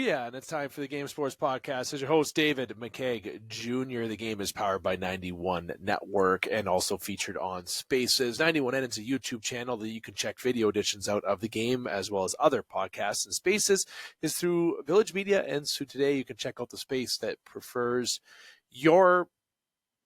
yeah, and it's time for the Game Sports Podcast. As your host, David McCaig Jr., the game is powered by 91 Network and also featured on Spaces. 91N is a YouTube channel that you can check video editions out of the game as well as other podcasts. And Spaces is through Village Media, and so today you can check out the space that prefers your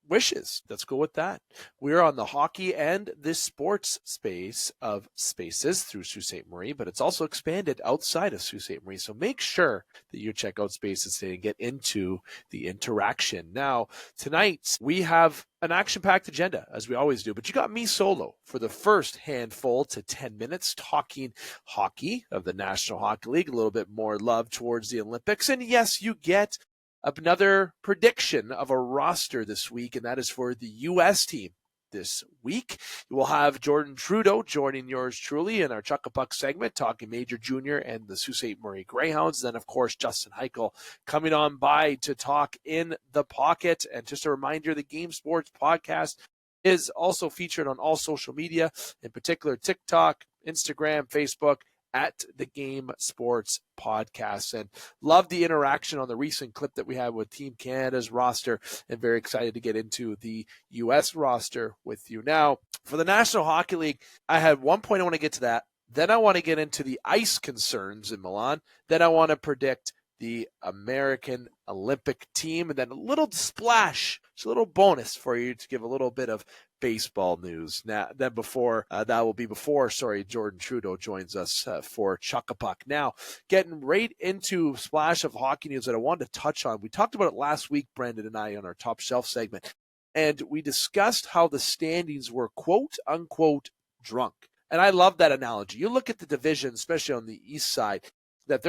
wishes. Let's go with that. We're on the hockey and the sports space of Spaces through Sault Ste. Marie, but it's also expanded outside of Sault Ste. Marie. So make sure that you check out Spaces today and get into the interaction. Now, tonight we have an action-packed agenda, as we always do, but you got me solo for the first handful to 10 minutes talking hockey of the National Hockey League, a little bit more love towards the Olympics. And yes, you get another prediction of a roster this week, and that is for the U.S. team this week. We'll have Jordan Trudeau joining yours truly in our Chuck a Puck segment, talking Major Junior and the Sault Ste. Marie Greyhounds. Then, of course, Justin Hykel coming on by to talk in the pocket. And just a reminder, the Game Sports Podcast is also featured on all social media, in particular TikTok, Instagram, Facebook, at the Game Sports Podcast. And love the interaction on the recent clip that we had with Team Canada's roster, and very excited to get into the U.S. roster with you. Now, for the National Hockey League, I had one point I want to get to that. Then I want to get into the ice concerns in Milan. Then I want to predict the American Olympic team, and then a little splash, just a little bonus for you to give a little bit of baseball news. Now, then that will be before Jordan Trudeau joins us for Chuck a Puck. Now, getting right into a splash of hockey news that I wanted to touch on. We talked about it last week, Brendan and I, on our Top Shelf segment, and we discussed how the standings were quote unquote drunk. And I love that analogy. You look at the division, especially on the east side, that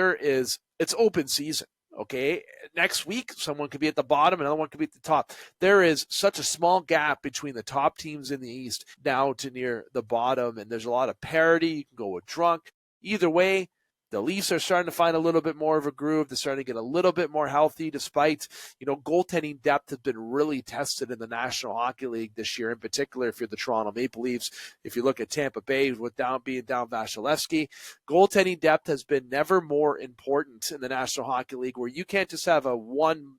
it's open season. Okay, next week, someone could be at the bottom, another one could be at the top. There is such a small gap between the top teams in the East down to near the bottom, and there's a lot of parity. You can go with drunk. Either way, the Leafs are starting to find a little bit more of a groove. They're starting to get a little bit more healthy despite, goaltending depth has been really tested in the National Hockey League this year. In particular, if you're the Toronto Maple Leafs, if you look at Tampa Bay with being down Vasilevsky, goaltending depth has been never more important in the National Hockey League, where you can't just have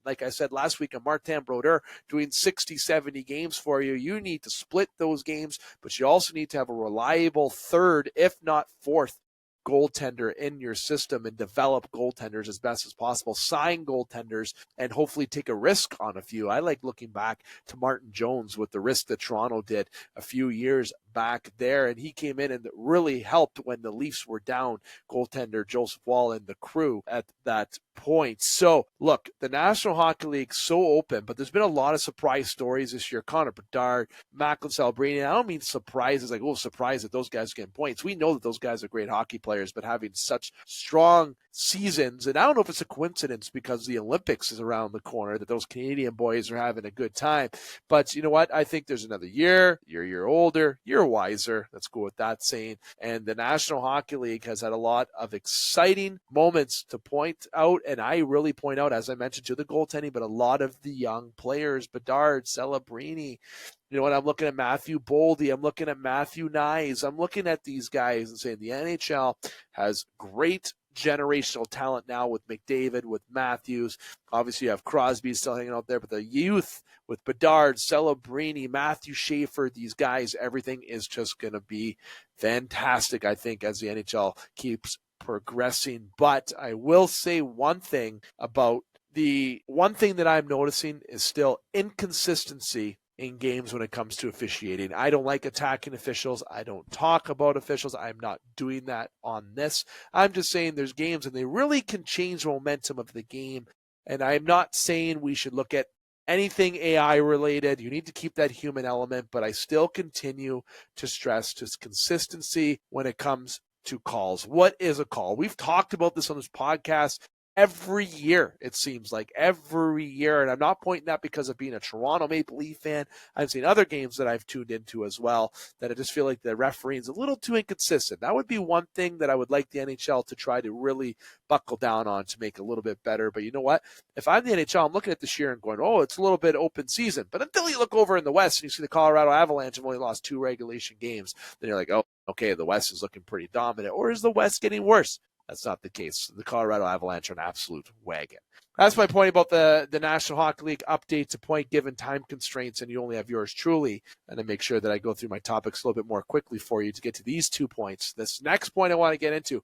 like I said last week, a Martin Brodeur doing 60, 70 games for you. You need to split those games, but you also need to have a reliable third, if not fourth, goaltender in your system and develop goaltenders as best as possible, sign goaltenders, and hopefully take a risk on a few. I like looking back to Martin Jones with the risk that Toronto did a few years back there, and he came in and really helped when the Leafs were down goaltender Joseph Woll and the crew at that point. So look, the National Hockey League so open, but there's been a lot of surprise stories this year. Connor Bedard, Macklin Celebrini. I don't mean surprises like, surprise that those guys are getting points. We know that those guys are great hockey players, but having such strong seasons, and I don't know if it's a coincidence because the Olympics is around the corner that those Canadian boys are having a good time. But you know what? I think there's another year. You're a year older. You're wiser. Let's go with that saying. And the National Hockey League has had a lot of exciting moments to point out. And I really point out, as I mentioned, to the goaltending, but a lot of the young players, Bedard, Celebrini. You know what? I'm looking at Matthew Boldy. I'm looking at Matthew Nyes. I'm looking at these guys and saying the NHL has great generational talent now with McDavid, with Matthews. Obviously, you have Crosby still hanging out there, but the youth with Bedard, Celebrini, Matthew Schaefer, these guys, everything is just going to be fantastic, I think, as the NHL keeps progressing. But I will say one thing that I'm noticing is still inconsistency in games when it comes to officiating. I don't like attacking officials. I don't talk about officials. I'm not doing that on this. I'm just saying there's games and they really can change the momentum of the game. And I'm not saying we should look at anything AI related. You need to keep that human element, but I still continue to stress just consistency when it comes to calls. What is a call? We've talked about this on this podcast every year, it seems like every year. And I'm not pointing that because of being a Toronto Maple Leaf fan. I've seen other games that I've tuned into as well that I just feel like the refereeing is a little too inconsistent. That would be one thing that I would like the NHL to try to really buckle down on to make it a little bit better. But you know what? If I'm the NHL, I'm looking at this year and going, it's a little bit open season. But until you look over in the West and you see the Colorado Avalanche have only lost 2 regulation games, then you're like, okay, the West is looking pretty dominant. Or is the West getting worse? That's not the case. The Colorado Avalanche are an absolute wagon. That's my point about the National Hockey League update to point given time constraints, and you only have yours truly. And to make sure that I go through my topics a little bit more quickly for you to get to these 2 points. This next point I want to get into,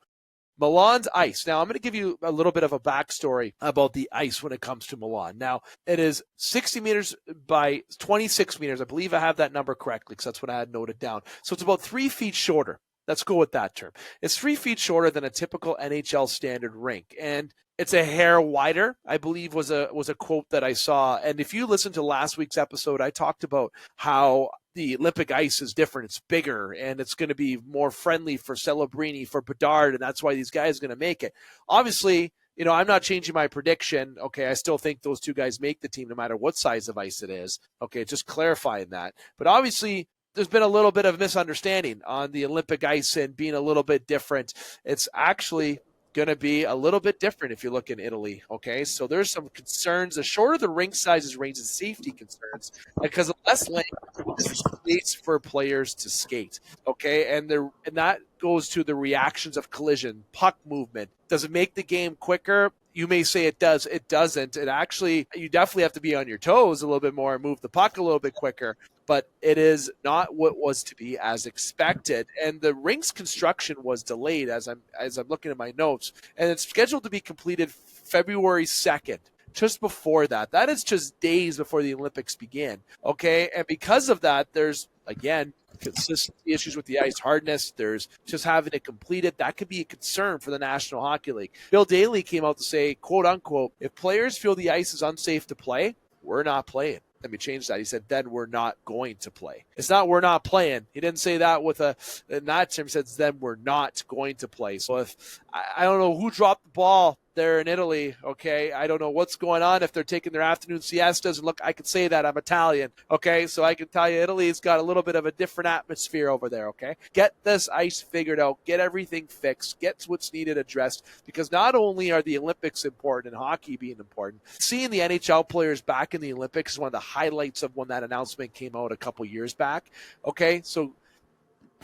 Milan's ice. Now, I'm going to give you a little bit of a backstory about the ice when it comes to Milan. Now, it is 60 meters by 26 meters. I believe I have that number correctly because that's what I had noted down. So it's about 3 feet shorter. Let's go with that term. It's 3 feet shorter than a typical NHL standard rink. And it's a hair wider, I believe was a quote that I saw. And if you listen to last week's episode, I talked about how the Olympic ice is different. It's bigger, and it's going to be more friendly for Celebrini, for Bedard, and that's why these guys are going to make it. Obviously, I'm not changing my prediction. Okay, I still think those 2 guys make the team no matter what size of ice it is. Okay, just clarifying that. But obviously, there's been a little bit of misunderstanding on the Olympic ice and being a little bit different. It's actually going to be a little bit different if you look in Italy, okay? So there's some concerns. The shorter the rink sizes raises safety concerns because of less length, space for players to skate, okay? And that goes to the reactions of collision, puck movement. Does it make the game quicker? You may say it does. It doesn't. It actually, you definitely have to be on your toes a little bit more and move the puck a little bit quicker, but it is not what was to be as expected. And the rink's construction was delayed as I'm looking at my notes, and it's scheduled to be completed February 2nd. Just before that. That is just days before the Olympics begin. Okay. And because of that, there's, again, consistency issues with the ice hardness. There's just having it completed. That could be a concern for the National Hockey League. Bill Daly came out to say, quote unquote, if players feel the ice is unsafe to play, we're not playing. Let me change that. He said, then we're not going to play. It's not we're not playing. He didn't say that in that term. He said, then we're not going to play. So if I don't know who dropped the ball there in Italy, okay? I don't know what's going on if they're taking their afternoon siestas. And look, I can say that I'm Italian, okay? So I can tell you Italy's got a little bit of a different atmosphere over there, okay? Get this ice figured out. Get everything fixed. Get what's needed addressed, because not only are the Olympics important and hockey being important, seeing the NHL players back in the Olympics is one of the highlights of when that announcement came out a couple years back, okay? So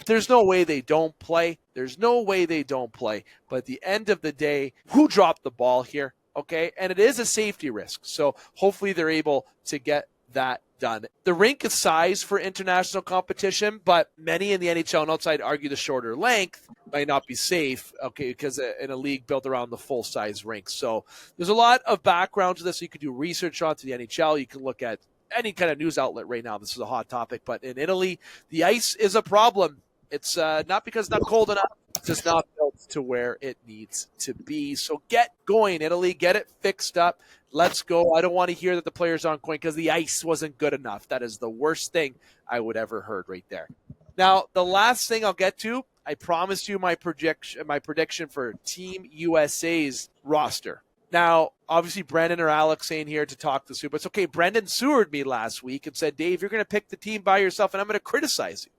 there's no way they don't play. There's no way they don't play. But at the end of the day, who dropped the ball here? Okay. And it is a safety risk. So hopefully they're able to get that done. The rink is sized for international competition, but many in the NHL and outside argue the shorter length might not be safe, okay, because in a league built around the full-size rink. So there's a lot of background to this. You can do research on to the NHL. You can look at any kind of news outlet right now. This is a hot topic. But in Italy, the ice is a problem. It's not because it's not cold enough. It's just not built to where it needs to be. So get going, Italy. Get it fixed up. Let's go. I don't want to hear that the players aren't going because the ice wasn't good enough. That is the worst thing I would ever heard right there. Now, the last thing I'll get to, I promised you my prediction for Team USA's roster. Now, obviously, Brendan or Alex ain't here to talk this through, but it's okay. Brendan sewered me last week and said, Dave, you're going to pick the team by yourself, and I'm going to criticize you.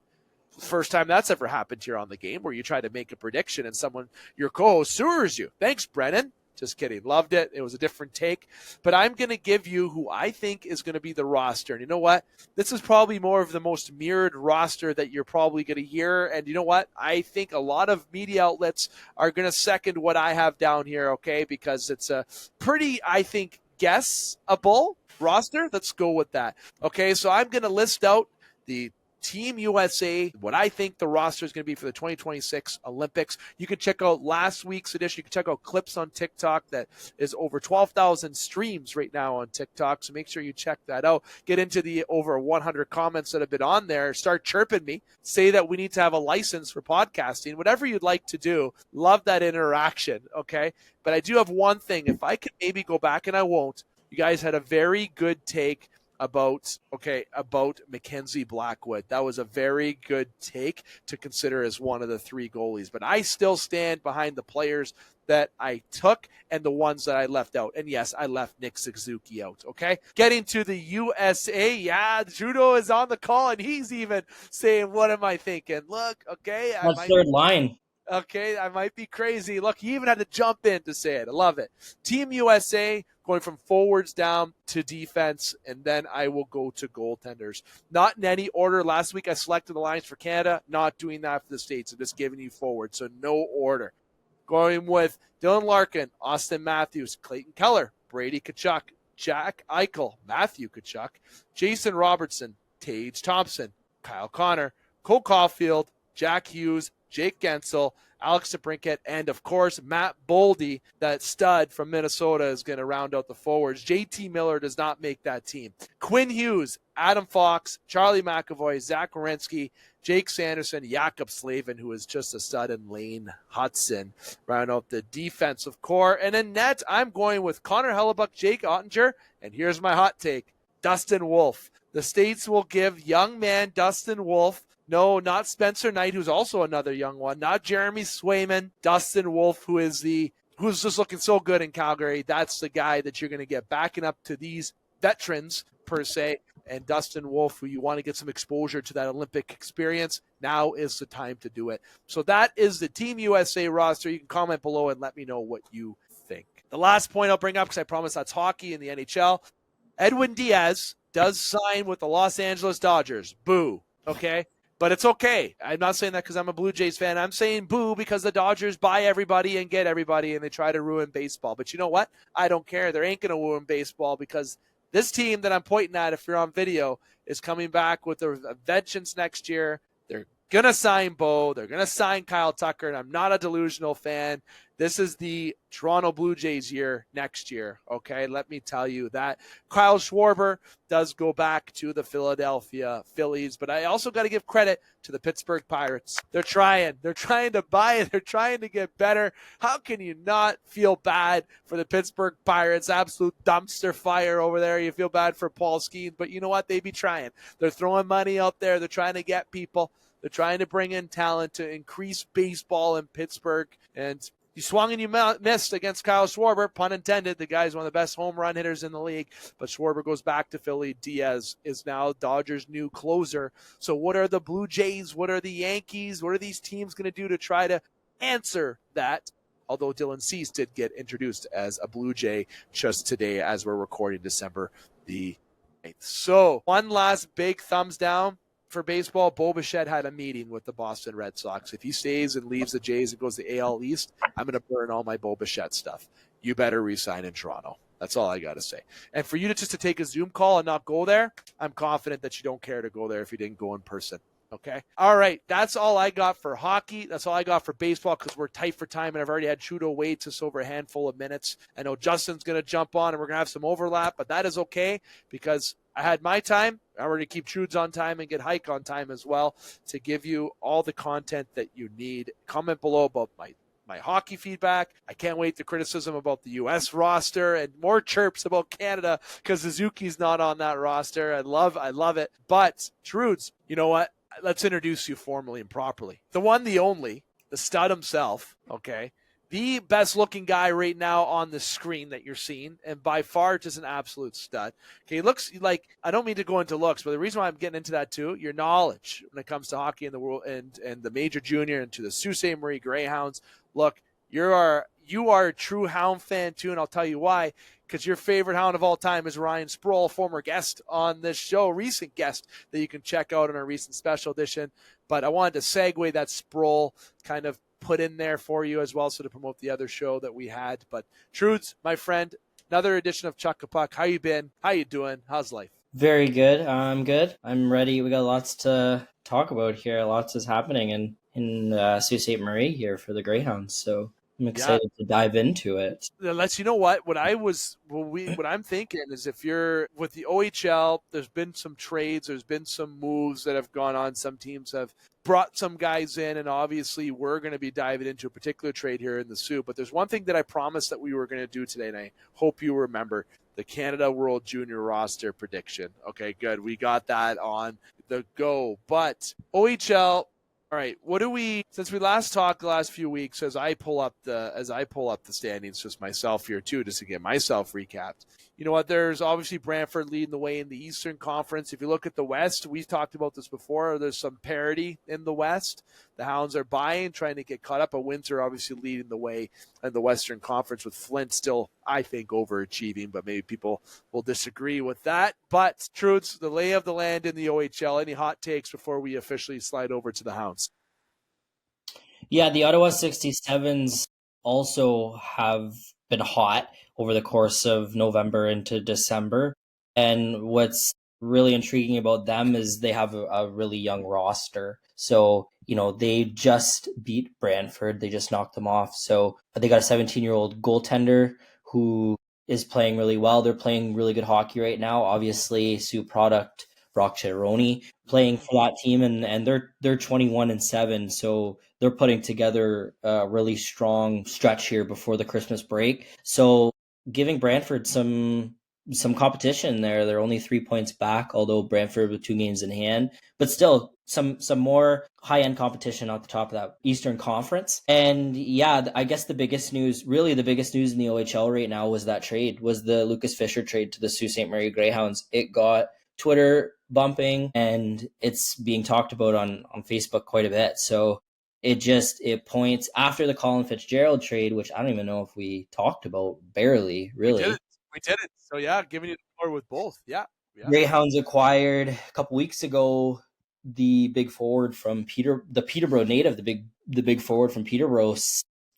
First time that's ever happened here on the game, where you try to make a prediction and someone, your co-host, sewers you. Thanks, Brennan. Just kidding. Loved it. It was a different take. But I'm going to give you who I think is going to be the roster. And you know what? This is probably more of the most mirrored roster that you're probably going to hear. And you know what? I think a lot of media outlets are going to second what I have down here, okay? Because it's a pretty, I think, guessable roster. Let's go with that. Okay, so I'm going to list out the Team USA, what I think the roster is going to be for the 2026 Olympics. You can check out last week's edition. You can check out clips on TikTok that is over 12,000 streams right now on TikTok. So make sure you check that out. Get into the over 100 comments that have been on there. Start chirping me. Say that we need to have a license for podcasting. Whatever you'd like to do. Love that interaction, okay? But I do have one thing. If I could maybe go back, and I won't, you guys had a very good take about Mackenzie Blackwood. That was a very good take to consider as one of the 3 goalies. But I still stand behind the players that I took and the ones that I left out. And yes, I left Nick Suzuki out, okay? Getting to the USA, yeah, Trudeau is on the call, and he's even saying, what am I thinking? Look, okay. Third line. Okay, I might be crazy. Look, he even had to jump in to say it. I love it. Team USA going from forwards down to defense, and then I will go to goaltenders. Not in any order. Last week I selected the lines for Canada. Not doing that for the States. I'm just giving you forward, so no order. Going with Dylan Larkin, Austin Matthews, Clayton Keller, Brady Tkachuk, Jack Eichel, Matthew Tkachuk, Jason Robertson, Tage Thompson, Kyle Connor, Cole Caulfield, Jack Hughes, Jake Gensel, Alex DeBrincat, and of course, Matt Boldy, that stud from Minnesota, is going to round out the forwards. JT Miller does not make that team. Quinn Hughes, Adam Fox, Charlie McAvoy, Zach Werenski, Jake Sanderson, Jakob Slavin, who is just a stud, and Lane Hudson round out the defensive core. And in net, I'm going with Connor Hellebuck, Jake Ottinger, and here's my hot take, Dustin Wolf. The States will give young man Dustin Wolf, no, not Spencer Knight, who's also another young one, not Jeremy Swayman, Dustin Wolf, who's just looking so good in Calgary. That's the guy that you're going to get backing up to these veterans, per se, and Dustin Wolf, who you want to get some exposure to that Olympic experience. Now is the time to do it. So that is the Team USA roster. You can comment below and let me know what you think. The last point I'll bring up, because I promise that's hockey in the NHL, Edwin Diaz does sign with the Los Angeles Dodgers. Boo. Okay? But it's okay. I'm not saying that because I'm a Blue Jays fan. I'm saying boo because the Dodgers buy everybody and get everybody, and they try to ruin baseball. But you know what? I don't care. They ain't going to ruin baseball, because this team that I'm pointing at, if you're on video, is coming back with a vengeance next year. They're going to sign Bo. They're going to sign Kyle Tucker, and I'm not a delusional fan. This is the Toronto Blue Jays year next year, okay? Let me tell you that. Kyle Schwarber does go back to the Philadelphia Phillies, but I also got to give credit to the Pittsburgh Pirates. They're trying. They're trying to buy it. They're trying to get better. How can you not feel bad for the Pittsburgh Pirates? Absolute dumpster fire over there. You feel bad for Paul Skeens, but you know what? They be trying. They're throwing money out there. They're trying to get people. They're trying to bring in talent to increase baseball in Pittsburgh, and you swung and you missed against Kyle Schwarber, pun intended. The guy's one of the best home run hitters in the league, but Schwarber goes back to Philly. Diaz is now Dodgers' new closer. So what are the Blue Jays? What are the Yankees? What are these teams going to do to try to answer that? Although Dylan Cease did get introduced as a Blue Jay just today as we're recording December the 8th. So one last big thumbs down for baseball. Bo Bichette had a meeting with the Boston Red Sox. If he stays and leaves the Jays and goes to AL East, I'm going to burn all my Bo Bichette stuff. You better re-sign in Toronto. That's all I got to say. And for you to just to take a Zoom call and not go there, I'm confident that you don't care to go there if you didn't go in person. Okay. All right. That's all I got for hockey. That's all I got for baseball, because we're tight for time, and I've already had Trudeau wait just over a handful of minutes. I know Justin's going to jump on and we're going to have some overlap, but that is okay, because I had my time. I'm going to keep Trudes on time and get Hykel on time as well to give you all the content that you need. Comment below about my hockey feedback. I can't wait the criticism about the U.S. roster and more chirps about Canada because Suzuki's not on that roster. I love it. But Trudes, you know what? Let's introduce you formally and properly. The one, the only, the stud himself, okay? The best looking guy right now on the screen that you're seeing, and by far just an absolute stud. Okay, he looks like, I don't mean to go into looks, but the reason why I'm getting into that too, your knowledge when it comes to hockey in the world and the Major Junior and to the Sault Ste. Marie Greyhounds. Look, you are a true Hound fan too, and I'll tell you why. Because your favorite Hound of all time is Ryan Sproul, former guest on this show, recent guest that you can check out in our recent special edition. But I wanted to segue that Sproul kind of put in there for you as well, so to promote the other show that we had. But Trudes, my friend, another edition of Chuck a Puck. How you been? How you doing? How's life? Very good. I'm good. I'm ready. We got lots to talk about here. Lots is happening in Sault Ste. Marie here for the Greyhounds. So I'm excited to dive into it. Let's, you know what I'm thinking is, if you're with the OHL, there's been some trades, there's been some moves that have gone on. Some teams have brought some guys in, and obviously we're going to be diving into a particular trade here in the Soo. But there's one thing that I promised that we were going to do today, and I hope you remember: the Canada World Junior roster prediction. Okay, good. We got that on the go. But OHL. All right, since we last talked the last few weeks, as I pull up the standings just myself here too, just to get myself recapped. You know what? There's obviously Brantford leading the way in the Eastern Conference. If you look at the West, we've talked about this before. There's some parity in the West. The Hounds are buying, trying to get caught up. But Windsor obviously leading the way in the Western Conference, with Flint still, I think, overachieving. But maybe people will disagree with that. But Trudes, the lay of the land in the OHL. Any hot takes before we officially slide over to the Hounds? Yeah, the Ottawa 67s also have been hot over the course of November into December. And what's really intriguing about them is they have a really young roster. So, they just beat Brantford. They just knocked them off. So they got a 17-year-old goaltender who is playing really well. They're playing really good hockey right now. Obviously, Sioux product Brock Chironi playing for that team, and they're 21-7. So they're putting together a really strong stretch here before the Christmas break. So giving Brantford some competition there. They're only 3 points back, although Brantford with 2 games in hand, but still some more high-end competition at the top of that Eastern Conference. And yeah, I guess the biggest news in the OHL right now was the Lucas Fisher trade to the Sault Ste. Marie Greyhounds. It got Twitter bumping, and it's being talked about on Facebook quite a bit. So it points after the Colin Fitzgerald trade, which I don't even know if we talked about, barely, really. We did it. So yeah, giving you the floor with both. Yeah. Greyhounds acquired a couple weeks ago the big forward from the Peterborough native, the big forward from Peterborough,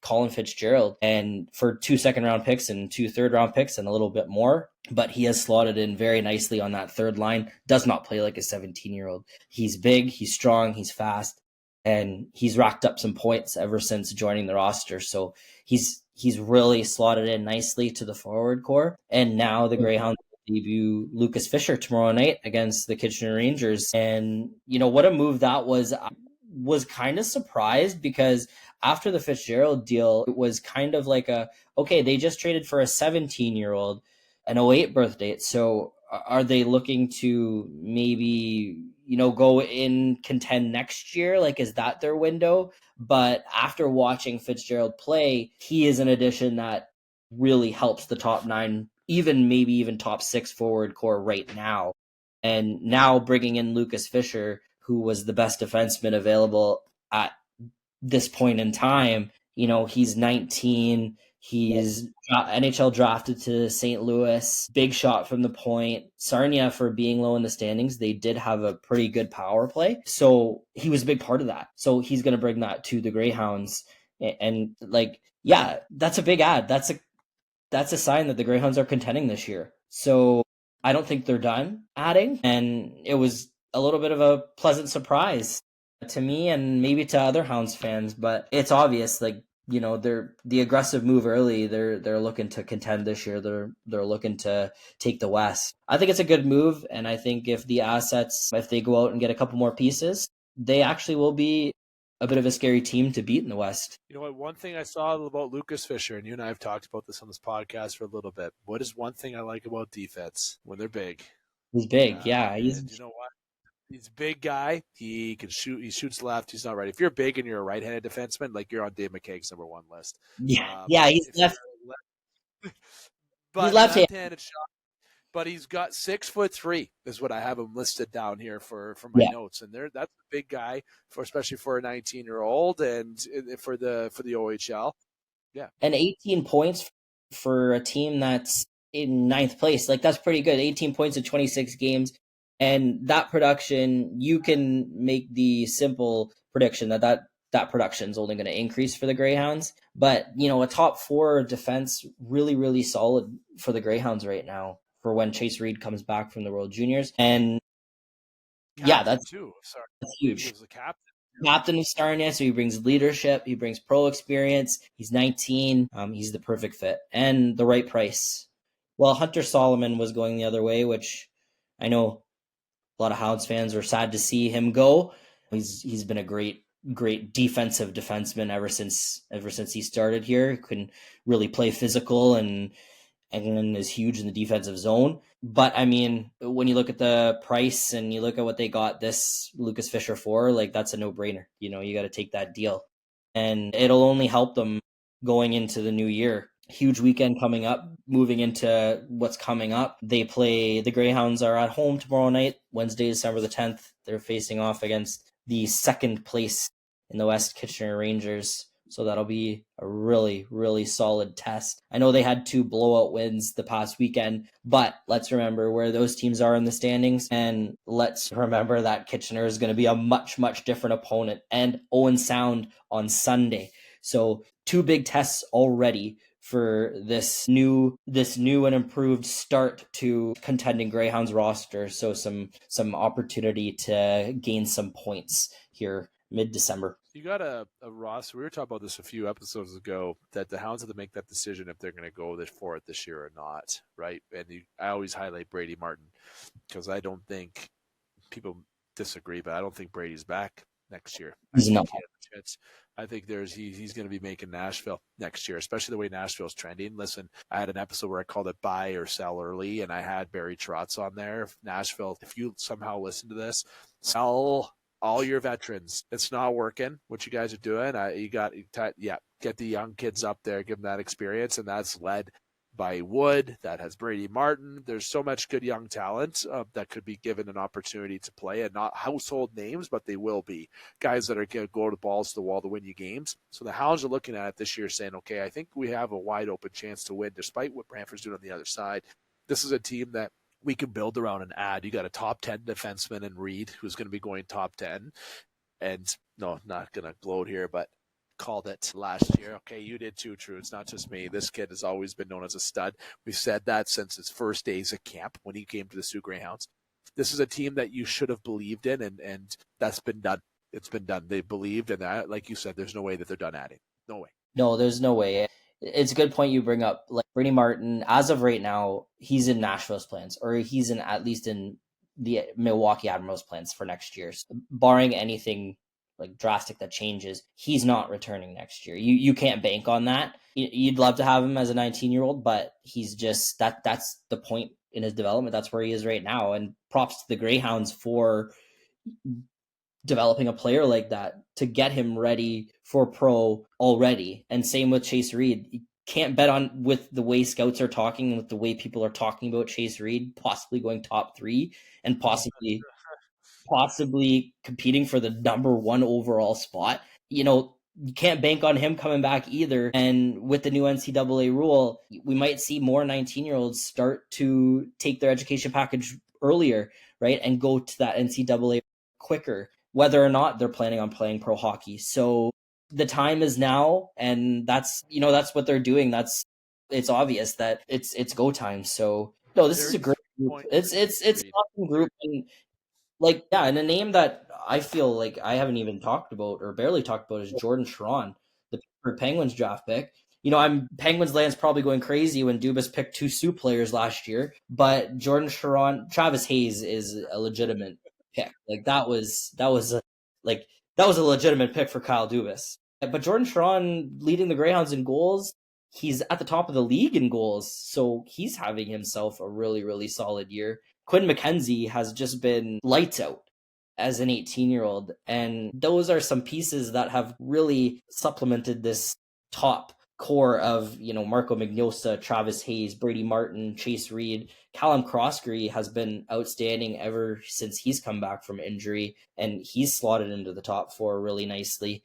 Colin Fitzgerald, and for 2 second-round picks and 2 third-round picks and a little bit more. But he has slotted in very nicely on that third line. Does not play like a 17-year-old. He's big, he's strong, he's fast, and he's racked up some points ever since joining the roster. So he's really slotted in nicely to the forward core. And now the Greyhounds debut Lucas Fisher tomorrow night against the Kitchener Rangers. And what a move that was. I was kind of surprised because after the Fitzgerald deal, it was kind of like okay, they just traded for a 17-year-old, an 08 birth date. So are they looking to maybe, go in contend next year? Like, is that their window? But after watching Fitzgerald play, he is an addition that really helps the top 9, maybe even top 6 forward core right now. And now bringing in Lucas Fisher, who was the best defenseman available at this point in time, he's 19. He's NHL drafted to St. Louis. Big shot from the point. Sarnia, for being low in the standings, they did have a pretty good power play. So he was a big part of that. So he's going to bring that to the Greyhounds. And that's a big add. That's a sign that the Greyhounds are contending this year. So I don't think they're done adding. And it was a little bit of a pleasant surprise to me and maybe to other Hounds fans. But it's obvious, they're the aggressive move early. They're looking to contend this year. They're looking to take the West. I think it's a good move. And I think if they go out and get a couple more pieces, they actually will be a bit of a scary team to beat in the West. You know what? One thing I saw about Lucas Fisher, and you and I have talked about this on this podcast for a little bit. What is one thing I like about defense? When they're big. He's big, yeah. You know what? He's a big guy. He can shoot. He shoots left. He's not right. If you're big and you're a right-handed defenseman, like you're on Dave McCaig's number 1 list. Yeah, he's left. But he's left-handed shot. But he's got 6'3" is what I have him listed down here for my notes, and that's a big guy especially for a 19-year-old and for the OHL. Yeah, and 18 points for a team that's in 9th place. Like, that's pretty good. 18 points in 26 games, and that production, you can make the simple prediction that production is only going to increase for the Greyhounds. But a top 4 defense, really, really solid for the Greyhounds right now, for when Chase Reed comes back from the World Juniors. And that's huge. He was the captain of Sarnia, so he brings leadership, he brings pro experience. He's 19. He's the perfect fit and the right price. Well, Hunter Solomon was going the other way, which I know a lot of Hounds fans are sad to see him go. He's been a great defensive defenseman ever since he started here. He can really play physical and is huge in the defensive zone. But I mean, when you look at the price and you look at what they got this Lucas Fisher for, that's a no-brainer. You got to take that deal, and it'll only help them going into the new year. Huge weekend coming up, moving into what's coming up. The Greyhounds are at home tomorrow night, Wednesday, December the 10th. They're facing off against the 2nd place in the West, Kitchener Rangers. So that'll be a really, really solid test. I know they had 2 blowout wins the past weekend, but let's remember where those teams are in the standings. And let's remember that Kitchener is going to be a much, much different opponent and Owen Sound on Sunday. So 2 big tests already for this new and improved start to contending Greyhounds roster. So some opportunity to gain some points here mid-December. You got a roster. We were talking about this a few episodes ago, that the Hounds have to make that decision if they're going to go for it this year or not, right? And I always highlight Brady Martin because I don't think people disagree, but I don't think Brady's back next year. He's not. I think he's going to be making Nashville next year, especially the way Nashville's trending. Listen, I had an episode where I called it buy or sell early, and I had Barry Trotz on there. Nashville, if you somehow listen to this, sell all your veterans. It's not working what you guys are doing. Get the young kids up there, give them that experience, and that's led by Wood, that has Brady Martin. There's so much good young talent that could be given an opportunity to play, and not household names, but they will be guys that are going to go to balls to the wall to win you games. So the Hounds are looking at it this year saying, okay, I think we have a wide open chance to win despite what Brantford's doing on the other side. This is a team that we can build around and add. You got a top 10 defenseman in Reed, who's going to be going top 10. And no, not going to gloat here, but called it last year. Okay, you did too, True. It's not just me. This kid has always been known as a stud. We've said that since his first days at camp when he came to the Sioux Greyhounds. This is a team that you should have believed in, and that's been done. It's been done. They believed, and that, like you said, there's no way that they're done adding. No way. No, there's no way. It's a good point you bring up. Like Brady Martin, as of right now, he's in Nashville's plans, or he's at least in the Milwaukee Admirals' plans for next year. So, barring anything like drastic that changes, he's not returning next year. You can't bank on that. You'd love to have him as a 19-year-old, but he's just that's the point in his development. That's where he is right now. And props to the Greyhounds for developing a player like that to get him ready for pro already. And same with Chase Reed. You can't bet on, with the way scouts are talking and with the way people are talking about Chase Reed possibly going top 3 and possibly competing for the number 1 overall spot. You can't bank on him coming back either. And with the new NCAA rule, we might see more 19-year-olds start to take their education package earlier, right? And go to that NCAA quicker, whether or not they're planning on playing pro hockey. So the time is now, and that's what they're doing. It's obvious that it's go time. So no, this is a great group. It's an awesome group. And and a name that I feel like I haven't even talked about or barely talked about is Jordan Schron, the Penguins draft pick. Penguins land's probably going crazy when Dubas picked 2 Sioux players last year, but Jordan Schron, Travis Hayes is a legitimate pick. That was a legitimate pick for Kyle Dubas. But Jordan Schron leading the Greyhounds in goals, he's at the top of the league in goals, so he's having himself a really, really solid year. Quinn McKenzie has just been lights out as an 18-year-old, and those are some pieces that have really supplemented this top core of Marco Magnosa, Travis Hayes, Brady Martin, Chase Reed. Callum Croskery has been outstanding ever since he's come back from injury, and he's slotted into the top 4 really nicely.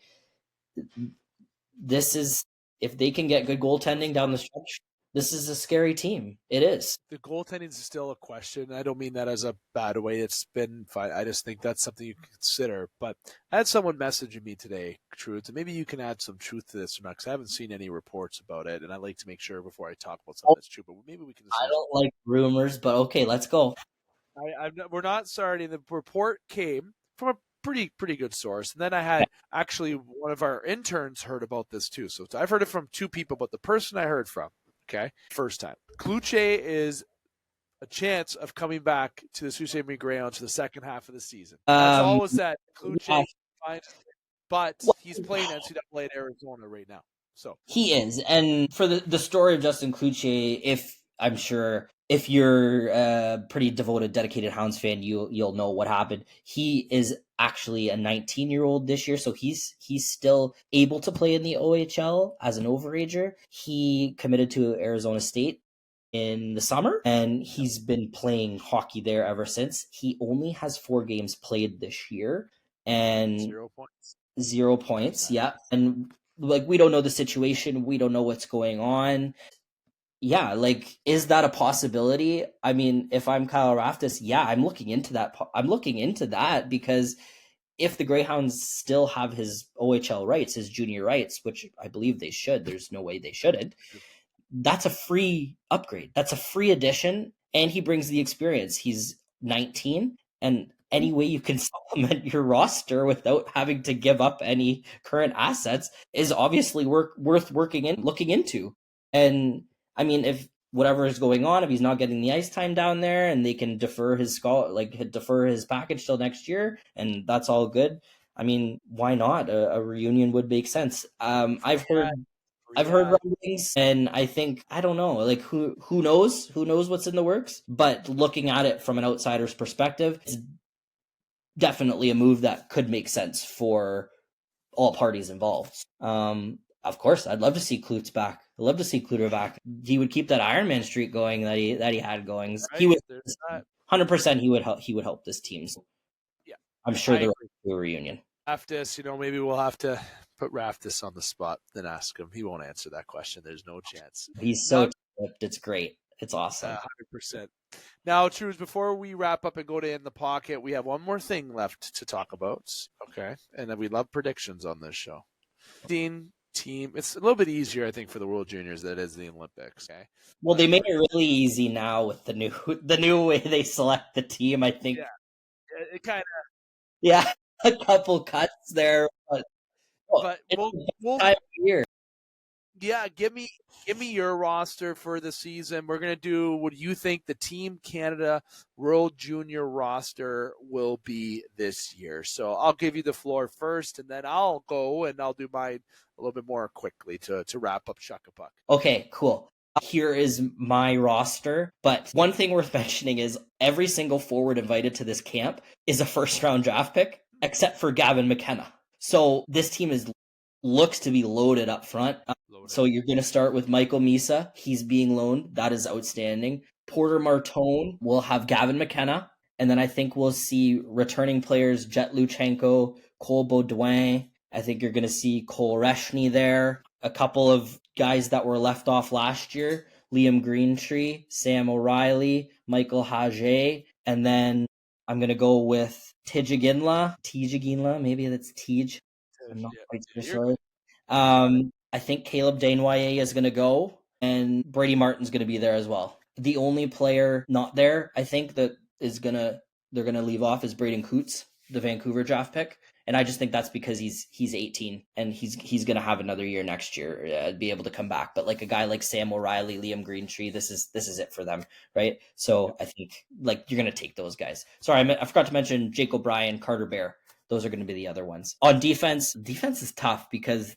This is, if they can get good goaltending down the stretch, this is a scary team. It is. The goaltending is still a question. I don't mean that as a bad way. It's been fine. I just think that's something you can consider. But I had someone messaging me today, Truth, and maybe you can add some truth to this or not, because I haven't seen any reports about it, and I like to make sure before I talk about something that's true. But maybe we can. I don't like rumors, but okay, let's go. We're not starting. The report came from a pretty good source, and then I had actually one of our interns heard about this too. So I've heard it from 2 people, but the person I heard from. Okay, first time. Cloutier is a chance of coming back to the Sault Ste. Marie Greyhounds for the second half of the season. That's all was said. Cloutier finds, but he's playing NCAA at Arizona right now. So he is, and for the story of Justin Cloutier, I'm sure if you're a pretty devoted, dedicated Hounds fan, you'll know what happened. He is actually a 19-year-old this year, so he's still able to play in the OHL as an overager. He committed to Arizona State in the summer, and he's been playing hockey there ever since. He only has 4 games played this year, and 0 points. 0 points, yeah. And we don't know the situation. We don't know what's going on. Yeah, is that a possibility? I mean, if I'm Kyle Raftis, yeah, I'm looking into that. I'm looking into that because if the Greyhounds still have his OHL rights, his junior rights, which I believe they should, there's no way they shouldn't, that's a free upgrade. That's a free addition, and he brings the experience. He's 19, and any way you can supplement your roster without having to give up any current assets is obviously worth looking into. And I mean, if whatever is going on, if he's not getting the ice time down there, and they can defer his package till next year, and that's all good. I mean, why not? A reunion would make sense. I've heard rumblings, and I think, I don't know, like who knows what's in the works. But looking at it from an outsider's perspective, it's definitely a move that could make sense for all parties involved. Of course, I'd love to see Klutz back. I'd love to see Kluter back. He would keep that Ironman streak going that he had going. Right? He would 100%. He would help this team. So yeah, I'm sure there will be a reunion. Raftis, maybe we'll have to put Raftis on the spot and ask him. He won't answer that question. There's no chance. He's so tipped. It's great. It's awesome. 100%. Now, Trues, before we wrap up and go to In the Pocket, we have one more thing left to talk about. Okay. And we love predictions on this show. Team, it's a little bit easier, I think, for the World Juniors than it is the Olympics. Okay. Well, they made it really easy now with the new way they select the team, I think. Yeah. It kind of. Yeah. A couple cuts there. But we'll time of year. Yeah, give me your roster for the season. We're going to do what you think the Team Canada World Junior roster will be this year. So I'll give you the floor first, and then I'll go and I'll do mine a little bit more quickly to wrap up Shuck a Puck. Okay, cool. Here is my roster. But one thing worth mentioning is every single forward invited to this camp is a first-round draft pick, except for Gavin McKenna. So this team looks to be loaded up front. So you're going to start with Michael Misa. He's being loaned. That is outstanding. Porter Martone will have Gavin McKenna. And then I think we'll see returning players, Jet Luchenko, Cole Baudouin. I think you're going to see Cole Reshny there. A couple of guys that were left off last year, Liam Greentree, Sam O'Reilly, Michael Hage. And then I'm going to go with Tijiginla. Maybe that's Tej. I'm not quite sure. I think Caleb Desnoyers is going to go, and Brady Martin's going to be there as well. The only player not there, I think, that they're going to leave off is Braden Coots, the Vancouver draft pick. And I just think that's because he's 18 and he's going to have another year next year, be able to come back. But like a guy like Sam O'Reilly, Liam Greentree, this is it for them, right? So I think like you're going to take those guys. Sorry, I forgot to mention Jake O'Brien, Carter Bear. Those are going to be the other ones. On defense is tough because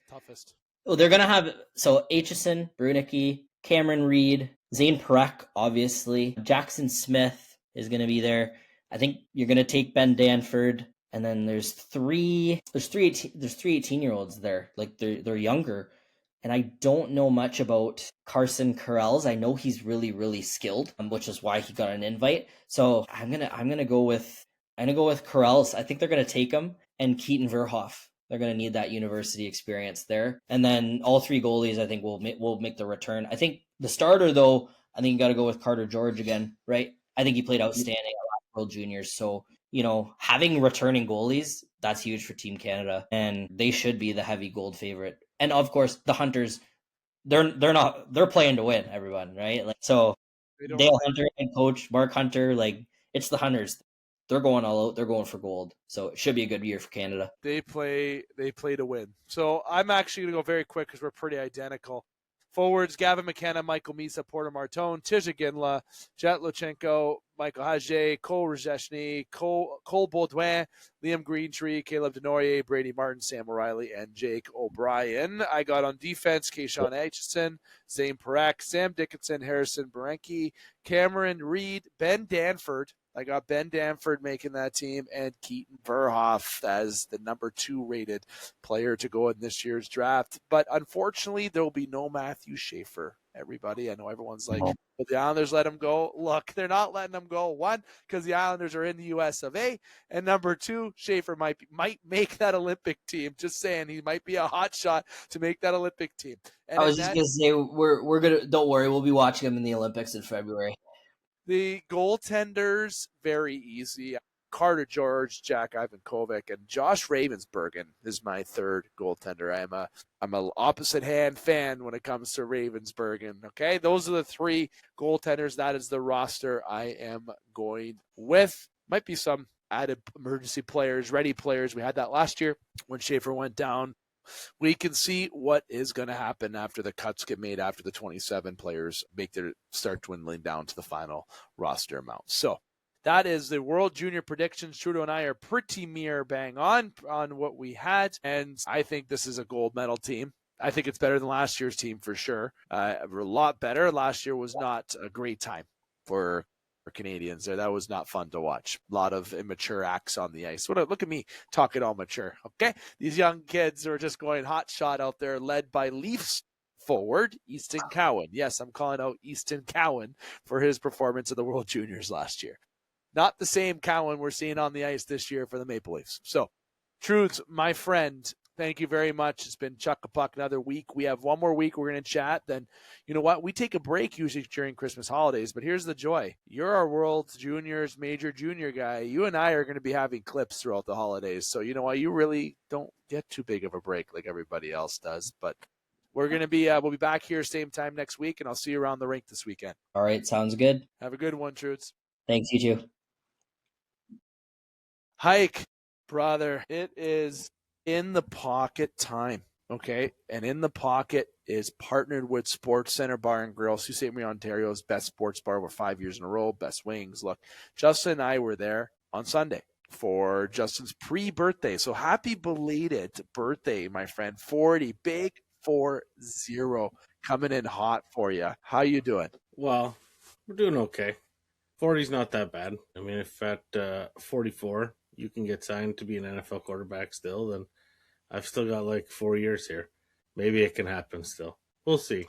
they're going to have Aitchison, Brunicki, Cameron Reed, Zane Perek, obviously. Jackson Smith is going to be there. I think you're going to take Ben Danford. And then there's three 18-year-olds there. Like they're younger. And I don't know much about Carson Carells. I know he's really, really skilled, which is why he got an invite. So I'm gonna go with Carells. I think they're gonna take him, and Keaton Verhoff. They're gonna need that university experience there. And then all three goalies, I think, will make the return. I think the starter, though, I think you got to go with Carter George again, right? I think he played outstanding at World Juniors. So having returning goalies, that's huge for Team Canada, and they should be the heavy gold favorite. And of course, the Hunters, they're playing to win, everyone, right? Like, so Dale Hunter and coach Mark Hunter, like, it's the Hunters. They're going all out. They're going for gold. So it should be a good year for Canada. They play to win. So I'm actually going to go very quick because we're pretty identical. Forwards, Gavin McKenna, Michael Misa, Porter Martone, Tijiginla, Jet Luchenko, Michael Hage, Cole Rejeshny, Cole Baudouin, Liam Greentree, Caleb Desnoyers, Brady Martin, Sam O'Reilly, and Jake O'Brien. I got on defense, Kayshawn Aitchison, Zane Perek, Sam Dickinson, Harrison Berenke, Cameron Reed, Ben Danford. I got Ben Danford making that team, and Keaton Verhoff as the number 2 rated player to go in this year's draft. But unfortunately, there will be no Matthew Schaefer, everybody. I know everyone's like, well, the Islanders let him go. Look, they're not letting him go. 1, because the Islanders are in the US of A. And number 2, Schaefer might make that Olympic team. Just saying, he might be a hot shot to make that Olympic team. And I was just going to say, we're going to, don't worry, we'll be watching him in the Olympics in February. The goaltenders, very easy. Carter George, Jack Ivankovic, and Josh Ravensbergen is my third goaltender. I'm a opposite hand fan when it comes to Ravensbergen. Okay, those are the three goaltenders. That is the roster I am going with. Might be some added emergency players, ready players. We had that last year when Schaefer went down. We can see what is going to happen after the cuts get made, after the 27 players start dwindling down to the final roster amount. So that is the World Junior predictions. Trudeau and I are pretty bang on what we had, and I think this is a gold medal team. I think it's better than last year's team for sure. A lot better. Last year was not a great time for Canadians there. That was not fun to watch. A lot of immature acts on the ice. Look at me talking all mature. Okay, these young kids are just going hot shot out there, led by Leafs forward Easton Cowan. Yes, I'm calling out Easton Cowan for his performance at the World Juniors last year. Not the same Cowan we're seeing on the ice this year for the Maple Leafs. So, Trudes, my friend, thank you very much. It's been Chuck a Puck another week. We have one more week. We're going to chat. Then, you know what? We take a break usually during Christmas holidays, but here's the joy. You're our World Juniors major junior guy. You and I are going to be having clips throughout the holidays. So, you know what? You really don't get too big of a break like everybody else does. But we're going to be, we'll be back here same time next week, and I'll see you around the rink this weekend. All right. Sounds good. Have a good one, Trudes. Thanks, you too. Hike, brother. It is in the pocket time, okay? And in the pocket is partnered with Sports Center Bar and Grill, Sault Ste. Marie, Ontario's best sports bar with 5 years in a row, best wings. Look, Justin and I were there on Sunday for Justin's pre-birthday. So happy belated birthday, my friend. 40, big 40, coming in hot for you. How you doing? Well, we're doing okay. 40's not that bad. I mean, if at 44 you can get signed to be an NFL quarterback still, then I've still got like 4 years here. Maybe it can happen still. We'll see.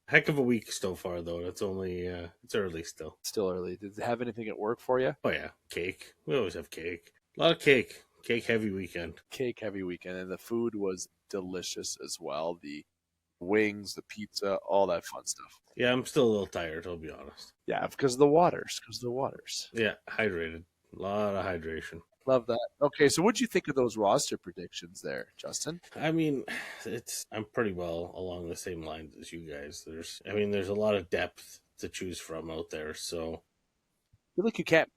Heck of a week so far, though. It's only, it's early still. Still early. Did they have anything at work for you? Oh, yeah. Cake. We always have cake. A lot of cake. Cake heavy weekend. Cake heavy weekend. And the food was delicious as well. The wings, the pizza, all that fun stuff. Yeah, I'm still a little tired, I'll be honest. Yeah, because of the waters. Yeah, hydrated. A lot of hydration. Love that. Okay, so what'd you think of those roster predictions there, Justin? I mean, I'm pretty well along the same lines as you guys. There's a lot of depth to choose from out there. So I feel like you can't.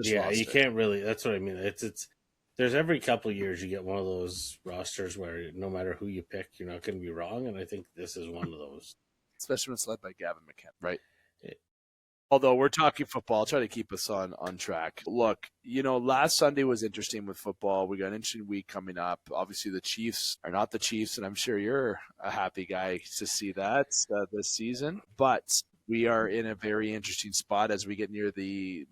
Yeah, you can't really. That's what I mean. It's there's every couple of years you get one of those rosters where no matter who you pick, you're not going to be wrong. And I think this is one of those. Especially when it's led by Gavin McCaig, right? Although we're talking football, I'll try to keep us on track. Look, last Sunday was interesting with football. We got an interesting week coming up. Obviously, the Chiefs are not the Chiefs, and I'm sure you're a happy guy to see that this season. But we are in a very interesting spot as we get near the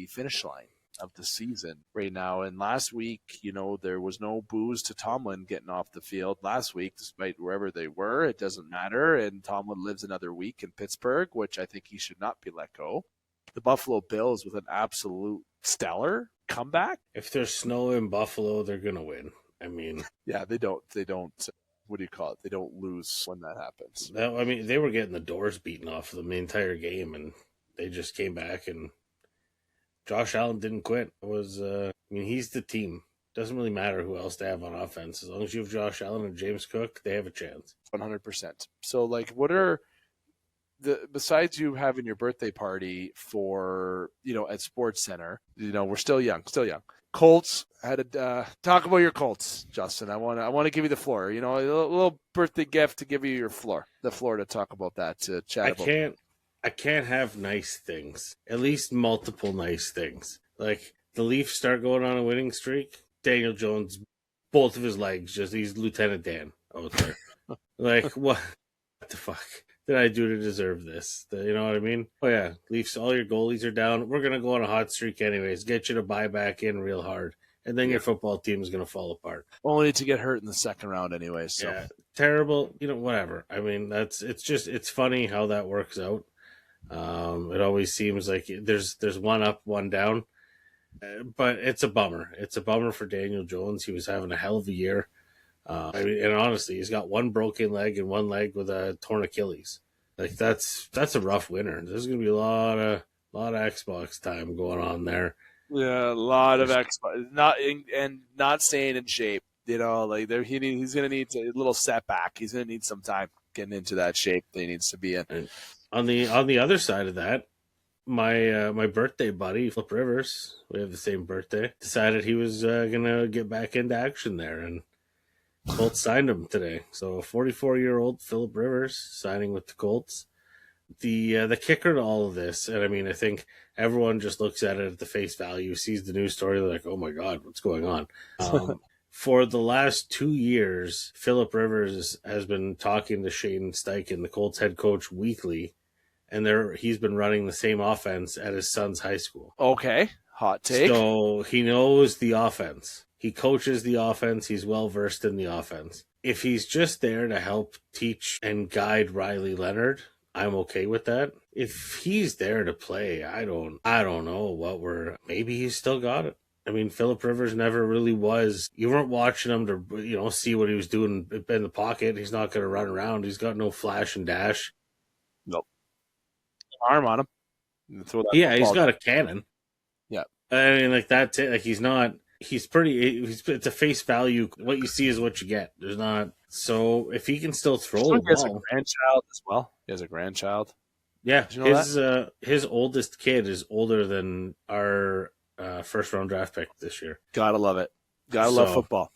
finish line of the season right now. And last week, there was no booze to Tomlin getting off the field last week, despite wherever they were. It doesn't matter. And Tomlin lives another week in Pittsburgh, which I think he should not be let go. The Buffalo Bills with an absolute stellar comeback. If there's snow in Buffalo, they're going to win. I mean, yeah, they don't, what do you call it? They don't lose when that happens. They were getting the doors beaten off of them the entire game, and they just came back, and Josh Allen didn't quit. He's the team. Doesn't really matter who else they have on offense. As long as you have Josh Allen and James Cook, they have a chance. 100%. So, what are besides you having your birthday party for, at Sports Center, we're still young. Colts had a talk about your Colts, Justin. I want to give you the floor. A little birthday gift to give you the floor to talk about that, to chat about. I can't have nice things. At least multiple nice things. Like the Leafs start going on a winning streak. Daniel Jones, both of his legs, he's Lieutenant Dan out there. What the fuck did I do to deserve this? You know what I mean? Oh yeah, Leafs, all your goalies are down. We're going to go on a hot streak anyways. Get you to buy back in real hard. And then your football team is going to fall apart. Only to get hurt in the second round anyway. So. Yeah, terrible. Whatever. I mean, it's funny how that works out. It always seems like there's one up, one down, but it's a bummer. It's a bummer for Daniel Jones. He was having a hell of a year. And honestly, he's got one broken leg and one leg with a torn Achilles. That's a rough winter. There's going to be a lot of Xbox time going on there. Yeah, a lot of not staying in shape. You know, like he's going to need a little setback. He's going to need some time getting into that shape that he needs to be in. And on the other side of that, my birthday buddy Flip Rivers, we have the same birthday, decided he was gonna get back into action there, and Colts signed him today. So 44-year-old Philip Rivers signing with the Colts. The kicker to all of this, and I mean, I think everyone just looks at it at the face value, sees the news story, they're like, oh my god, what's going on? For the last 2 years, Philip Rivers has been talking to Shane Steichen, the Colts head coach, weekly, and he's been running the same offense at his son's high school. Okay, hot take. So he knows the offense. He coaches the offense. He's well versed in the offense. If he's just there to help teach and guide Riley Leonard, I'm okay with that. If he's there to play, I don't know maybe he's still got it. I mean, Philip Rivers never really was. You weren't watching him to, see what he was doing in the pocket. He's not going to run around. He's got no flash and dash. Nope. Arm on him. He's got a cannon. Yeah. I mean, like that's it. Like it's a face value. What you see is what you get. There's not. So if he can still throw the ball. He has a grandchild as well. He has a grandchild. Yeah. His oldest kid is older than our first round draft pick this year. Gotta love it. Love football.